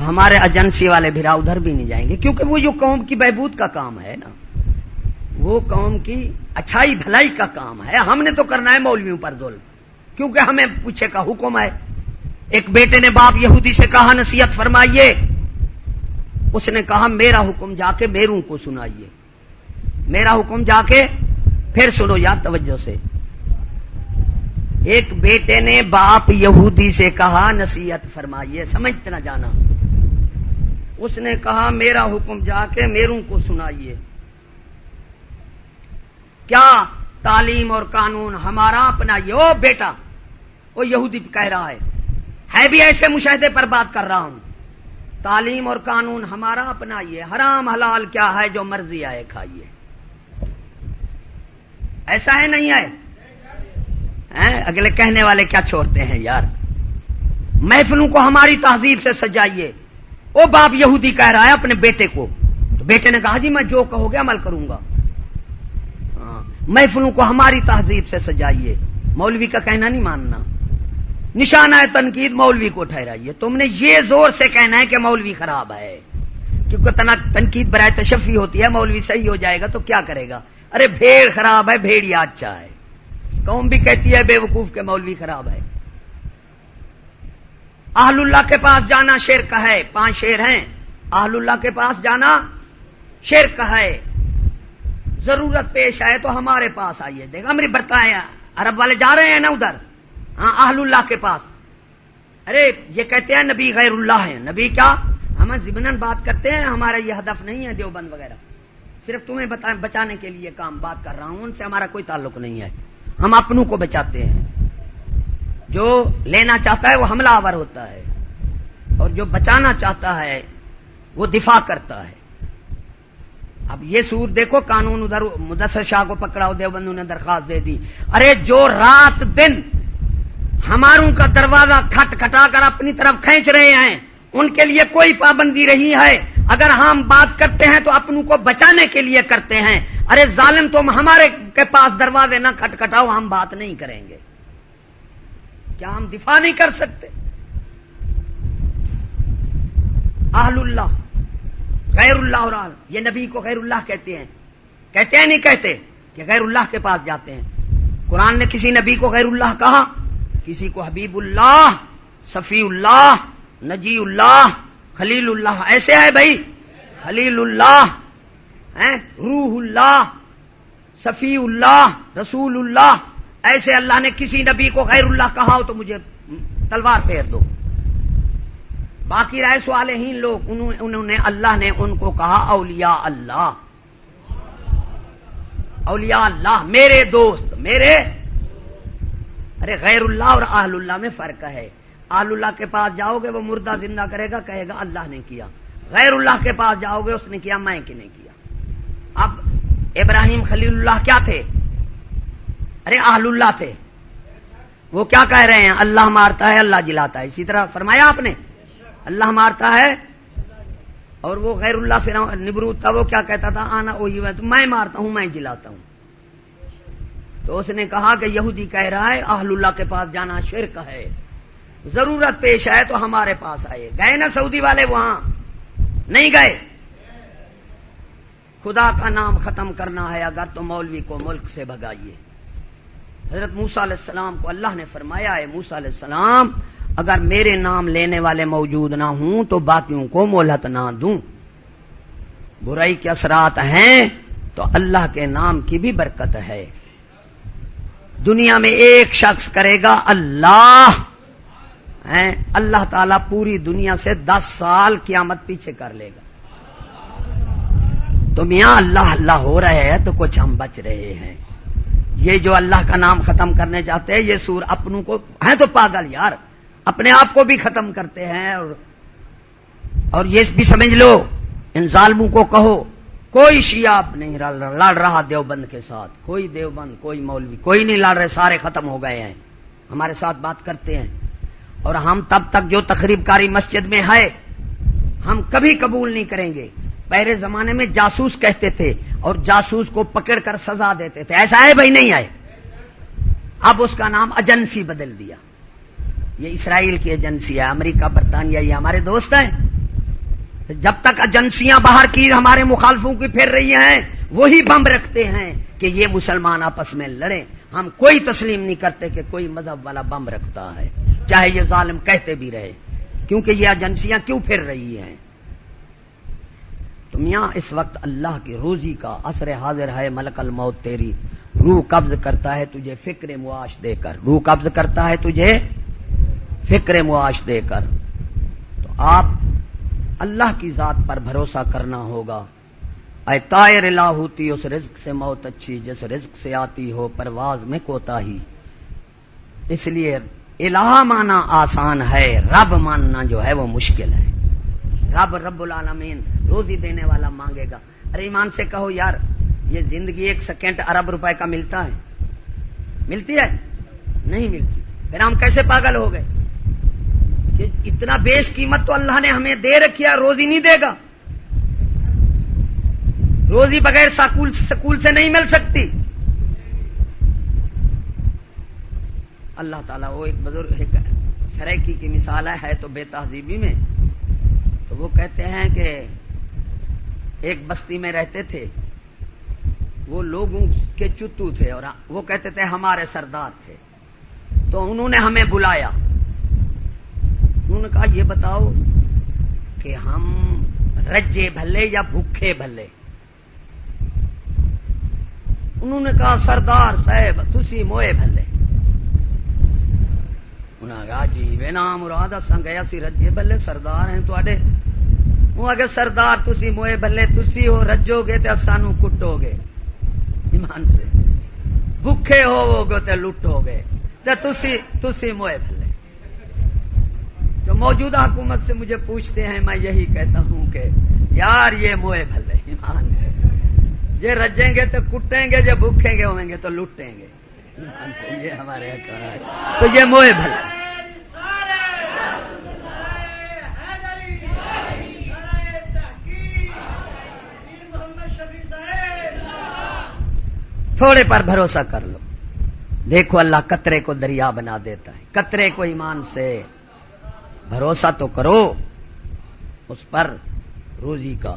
ہمارے ایجنسی والے بھرا ادھر بھی نہیں جائیں گے، کیونکہ وہ جو قوم کی بہبود کا کام ہے نا، وہ قوم کی اچھائی بھلائی کا کام ہے۔ ہم نے تو کرنا ہے مولویوں پر ظلم، کیونکہ ہمیں پیچھے کا حکم ہے۔ ایک بیٹے نے باپ یہودی سے کہا نصیحت فرمائیے، اس نے کہا میرا حکم جا کے میروں کو سنائیے، میرا حکم جا کے پھر سنو یار توجہ سے۔ ایک بیٹے نے باپ یہودی سے کہا نصیحت فرمائیے، سمجھتے نہ جانا، اس نے کہا میرا حکم جا کے میروں کو سنائیے۔ کیا تعلیم اور قانون ہمارا اپنائیے۔ او بیٹا، وہ یہودی کہہ رہا ہے بھی ایسے مشاہدے پر بات کر رہا ہوں، تعلیم اور قانون ہمارا اپنائیے، حرام حلال کیا ہے جو مرضی آئے کھائیے۔ ایسا ہے نہیں ہے؟ اگلے کہنے والے کیا چھوڑتے ہیں یار، محفلوں کو ہماری تہذیب سے سجائیے۔ وہ باپ یہودی کہہ رہا ہے اپنے بیٹے کو، تو بیٹے نے کہا جی میں جو کہو گے عمل کروں گا۔ محفلوں کو ہماری تہذیب سے سجائیے، مولوی کا کہنا نہیں ماننا، نشانہ تنقید مولوی کو ٹھہرائیے۔ تم نے یہ زور سے کہنا ہے کہ مولوی خراب ہے، کیونکہ تنقید برائے تشفی ہوتی ہے، مولوی صحیح ہو جائے گا تو کیا کرے گا؟ ارے بھیڑ خراب ہے، بھیڑیا اچھا ہے۔ قوم بھی کہتی ہے بے وقوف کے مولوی خراب ہے۔ اہل اللہ کے پاس جانا شرک ہے، 5 شیر ہیں، اہل اللہ کے پاس جانا شرک ہے، ضرورت پیش آئے تو ہمارے پاس آئیے۔ دیکھ امری بتایا عرب والے جا رہے ہیں نا ادھر، ہاں اہل اللہ کے پاس۔ ارے یہ کہتے ہیں نبی غیر اللہ ہے، نبی کیا؟ ہم ضمناً بات کرتے ہیں، ہمارا یہ ہدف نہیں ہے دیوبند وغیرہ، صرف تمہیں بچانے کے لیے کام بات کر رہا ہوں، ان سے ہمارا کوئی تعلق نہیں ہے، ہم اپنوں کو بچاتے ہیں۔ جو لینا چاہتا ہے وہ حملہ آور ہوتا ہے، اور جو بچانا چاہتا ہے وہ دفاع کرتا ہے۔ اب یہ سور دیکھو، قانون ادھر مدثر شاہ کو پکڑاؤ، دیوبندوں نے درخواست دے دی۔ ارے جو رات دن ہماروں کا دروازہ کھٹ کھٹا کر اپنی طرف کھینچ رہے ہیں، ان کے لیے کوئی پابندی رہی ہے؟ اگر ہم بات کرتے ہیں تو اپنوں کو بچانے کے لیے کرتے ہیں۔ ارے ظالم تم ہمارے کے پاس دروازے نہ کھٹکھٹاؤ، ہم بات نہیں کریں گے۔ کیا ہم دفاع نہیں کر سکتے؟ اہل اللہ غیر اللہ، اور یہ نبی کو غیر اللہ کہتے ہیں نہیں کہتے کہ غیر اللہ کے پاس جاتے ہیں؟ قرآن نے کسی نبی کو غیر اللہ کہا؟ کسی کو حبیب اللہ، صفی اللہ، نجی اللہ، خلیل اللہ، ایسے ہے بھائی، خلیل اللہ، روح اللہ، صفی اللہ، رسول اللہ، ایسے اللہ نے کسی نبی کو غیر اللہ کہا ہو تو مجھے تلوار پھیر دو۔ باقی رہے صالحین لوگ، انہوں نے اللہ نے ان کو کہا اولیاء اللہ، اولیاء اللہ میرے دوست، میرے۔ ارے غیر اللہ اور اہل اللہ میں فرق ہے۔ اہل اللہ کے پاس جاؤ گے وہ مردہ زندہ کرے گا، کہے گا اللہ نے کیا۔ غیر اللہ کے پاس جاؤ گے اس نے کیا، میں کہ نہیں کیا۔ اب ابراہیم خلیل اللہ کیا تھے؟ ارے اہل اللہ تھے، وہ کیا کہہ رہے ہیں؟ اللہ مارتا ہے، اللہ جلاتا ہے۔ اسی طرح فرمایا آپ نے اللہ مارتا ہے، اور وہ غیر اللہ فرعون نمرود تھا، وہ کیا کہتا تھا؟ آنا وہی میں مارتا ہوں، میں جلاتا ہوں۔ تو اس نے کہا کہ یہودی کہہ رہا ہے اہل اللہ کے پاس جانا شرک ہے، ضرورت پیش آئے تو ہمارے پاس آئے۔ گئے نا سعودی والے وہاں؟ نہیں گئے؟ خدا کا نام ختم کرنا ہے اگر تو مولوی کو ملک سے بھگائیے۔ حضرت موسیٰ علیہ السلام کو اللہ نے فرمایا ہے موسیٰ علیہ السلام اگر میرے نام لینے والے موجود نہ ہوں تو باقیوں کو مہلت نہ دوں۔ برائی کے اثرات ہیں تو اللہ کے نام کی بھی برکت ہے۔ دنیا میں ایک شخص کرے گا اللہ، اللہ تعالیٰ پوری دنیا سے 10 سال قیامت پیچھے کر لے گا۔ تو میاں اللہ اللہ ہو رہے ہیں تو کچھ ہم بچ رہے ہیں۔ یہ جو اللہ کا نام ختم کرنے چاہتے ہیں یہ سور اپنوں کو ہیں تو پاگل یار، اپنے آپ کو بھی ختم کرتے ہیں۔ اور یہ بھی سمجھ لو، ان ظالموں کو کہو کوئی شیعہ نہیں لڑ رہا دیوبند کے ساتھ، کوئی دیوبند، کوئی مولوی، کوئی نہیں لڑ رہے، سارے ختم ہو گئے ہیں، ہمارے ساتھ بات کرتے ہیں۔ اور ہم تب تک جو تخریب کاری مسجد میں ہے ہم کبھی قبول نہیں کریں گے۔ پہلے زمانے میں جاسوس کہتے تھے اور جاسوس کو پکڑ کر سزا دیتے تھے، ایسا ہے بھائی نہیں ہے؟ اب اس کا نام ایجنسی بدل دیا، یہ اسرائیل کی ایجنسی ہے، امریکہ برطانیہ یہ ہمارے دوست ہیں، جب تک ایجنسیاں باہر کی ہمارے مخالفوں کی پھیر رہی ہیں وہی بم رکھتے ہیں کہ یہ مسلمان آپس میں لڑیں. ہم کوئی تسلیم نہیں کرتے کہ کوئی مذہب والا بم رکھتا ہے چاہے یہ ظالم کہتے بھی رہے, کیونکہ یہ ایجنسیاں کیوں پھر رہی ہیں. تم یہاں اس وقت اللہ کی روزی کا عصر حاضر ہے. ملک الموت تیری روح قبض کرتا ہے تجھے فکر معاش دے کر, روح قبض کرتا ہے تجھے فکر معاش دے کر. تو آپ اللہ کی ذات پر بھروسہ کرنا ہوگا. اے طائر لاہوتی اس رزق سے موت اچھی جس رزق سے آتی ہو پرواز میں کوتاہی. اس لیے الہ مانا آسان ہے, رب ماننا جو ہے وہ مشکل ہے. رب العالمین روزی دینے والا مانگے گا. ارے ایمان سے کہو یار یہ زندگی 1 سیکنڈ ارب روپے کا ملتا ہے؟ ملتی ہے؟ نہیں ملتی. پھر ہم کیسے پاگل ہو گئے کہ اتنا بیش قیمت تو اللہ نے ہمیں دے رکھی ہے, روزی نہیں دے گا. روزی بغیر سکول سے نہیں مل سکتی. اللہ تعالیٰ وہ ایک بزرگ سریکی کی مثال ہے تو بے تہذیبی میں, تو وہ کہتے ہیں کہ ایک بستی میں رہتے تھے, وہ لوگوں کے چتو تھے اور وہ کہتے تھے ہمارے سردار تھے. تو انہوں نے ہمیں بلایا, انہوں نے کہا یہ بتاؤ کہ ہم رجے بھلے یا بھوکے بھلے؟ انہوں نے کہا سردار صاحب تسی موئے بھلے. انہوں نے کہا جی بے نام مراد سنگے اسی رجے بھلے سردار ہیں تواڈے. وہ اگر سردار تسی موئے بھلے تسی ہو رجو گے تے سانو کٹو گے, ایمان سے بھوکے ہو گے تے لٹو گے تے تسی موئے بھلے. جو موجودہ حکومت سے مجھے پوچھتے ہیں میں یہی کہتا ہوں کہ یار یہ موئے بھلے, ایمان سے یہ رجیں گے تو کٹیں گے, جو بھوکیں گے ہوئیں گے تو لٹیں گے. یہ ہمارے تو یہ موئے بھلے. تھوڑے پر بھروسہ کر لو, دیکھو اللہ قطرے کو دریا بنا دیتا ہے. قطرے کو ایمان سے بھروسہ تو کرو اس پر روزی کا.